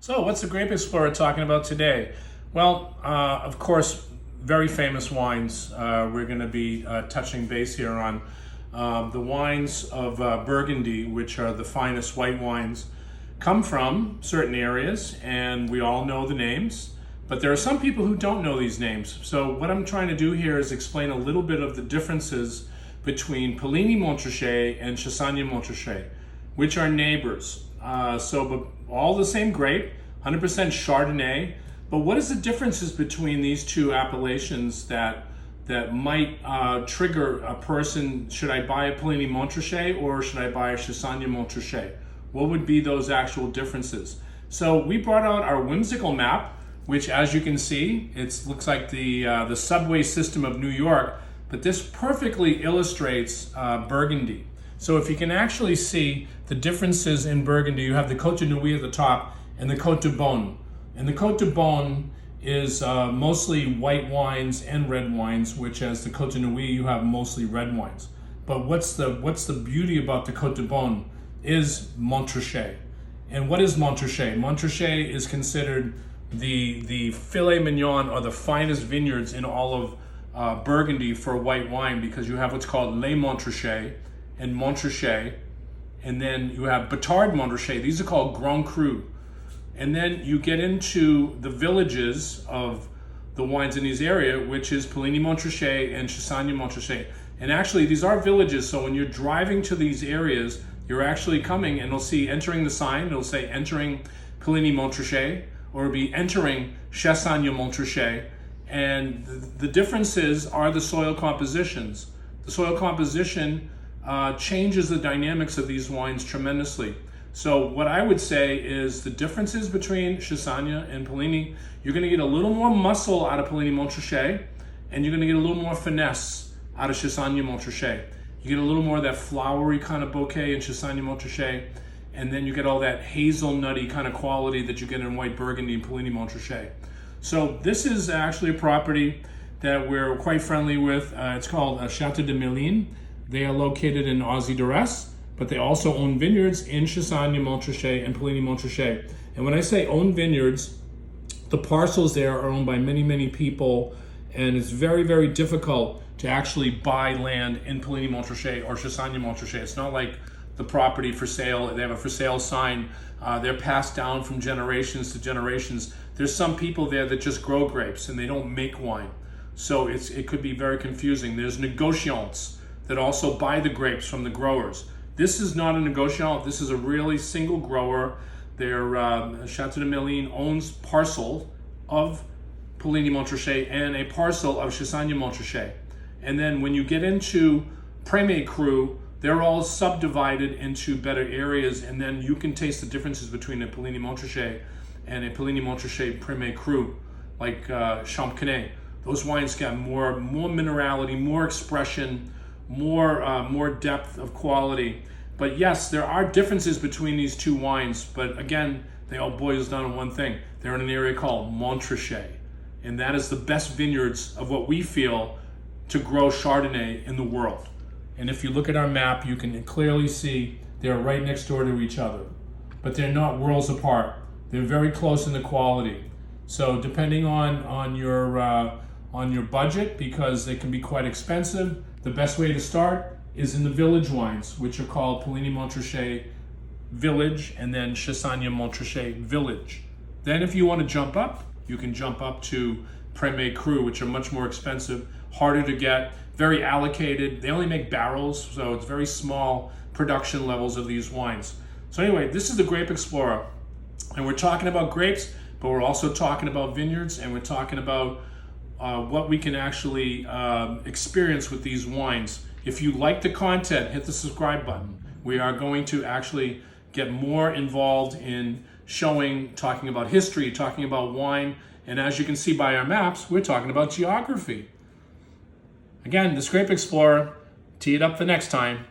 So what's the Grape Explorer talking about today? Well, of course, very famous wines. We're going to be touching base here on the wines of Burgundy, which are the finest white wines, come from certain areas, and we all know the names, but there are some people who don't know these names. So what I'm trying to do here is explain a little bit of the differences between Puligny Montrachet and Chassagne Montrachet, which are neighbors. But all the same grape, 100% Chardonnay. But what is the differences between these two appellations that might trigger a person? Should I buy a Puligny Montrachet or should I buy a Chassagne Montrachet? What would be those actual differences? So we brought out our whimsical map, which, as you can see, it looks like the subway system of New York, but this perfectly illustrates Burgundy. So if you can actually see the differences in Burgundy, you have the Côte de Nuits at the top and the Côte de Beaune. And the Côte de Beaune is mostly white wines and red wines, which as the Côte de Nuits, you have mostly red wines. But what's the beauty about the Côte de Beaune is Montrachet. And what is Montrachet? Montrachet is considered the filet mignon, or the finest vineyards in all of Burgundy for white wine, because you have what's called Les Montrachets and Montrachet, and then you have Batard Montrachet. These are called Grand Cru. And then you get into the villages of the wines in these areas, which is Puligny Montrachet and Chassagne Montrachet. And actually, these are villages, so when you're driving to these areas, you're actually coming and you'll see entering the sign, it'll say entering Puligny Montrachet, or it'll be entering Chassagne Montrachet. And the differences are the soil compositions. The soil composition changes the dynamics of these wines tremendously. So what I would say is the differences between Chassagne and Puligny, you're going to get a little more muscle out of Puligny Montrachet, and you're going to get a little more finesse out of Chassagne Montrachet. You get a little more of that flowery kind of bouquet in Chassagne Montrachet, and then you get all that hazelnutty kind of quality that you get in white Burgundy and Puligny Montrachet. So this is actually a property that we're quite friendly with. It's called Chateau Melin. They are located in Aussie-Duress, but they also own vineyards in Chassagne Montrachet and Puligny Montrachet. And when I say own vineyards, the parcels there are owned by many, many people, and it's very, very difficult to actually buy land in Puligny Montrachet or Chassagne Montrachet. It's not like the property for sale, they have a for sale sign. They're passed down from generations to generations. There's some people there that just grow grapes and they don't make wine. So it could be very confusing. There's negociants that also buy the grapes from the growers. This is not a negociant. This is a really single grower. Chateau Melin owns parcel of Puligny Montrachet and a parcel of Chassagne Montrachet. And then when you get into Premier Cru, they're all subdivided into better areas, and then you can taste the differences between a Puligny Montrachet and a Puligny Montrachet Premier Cru, like Champconnet. Those wines got more minerality, more expression, more depth of quality. But yes, there are differences between these two wines, but again, they all boils down to one thing. They're in an area called Montrachet, and that is the best vineyards of what we feel to grow Chardonnay in the world. And if you look at our map, you can clearly see they're right next door to each other, but they're not worlds apart. They're very close in the quality. So depending on your budget, because they can be quite expensive, the best way to start is in the village wines, which are called Puligny Montrachet Village and then Chassagne Montrachet Village. Then if you want to jump up, you can jump up to Premier Cru, which are much more expensive, harder to get, very allocated. They only make barrels, so it's very small production levels of these wines. So anyway, this is the Grape Explorer, and we're talking about grapes, but we're also talking about vineyards, and we're talking about what we can actually experience with these wines. If you like the content, hit the subscribe button. We are going to actually get more involved in talking about history, talking about wine, and as you can see by our maps, we're talking about geography. Again, this Grape Explorer, tee it up for next time.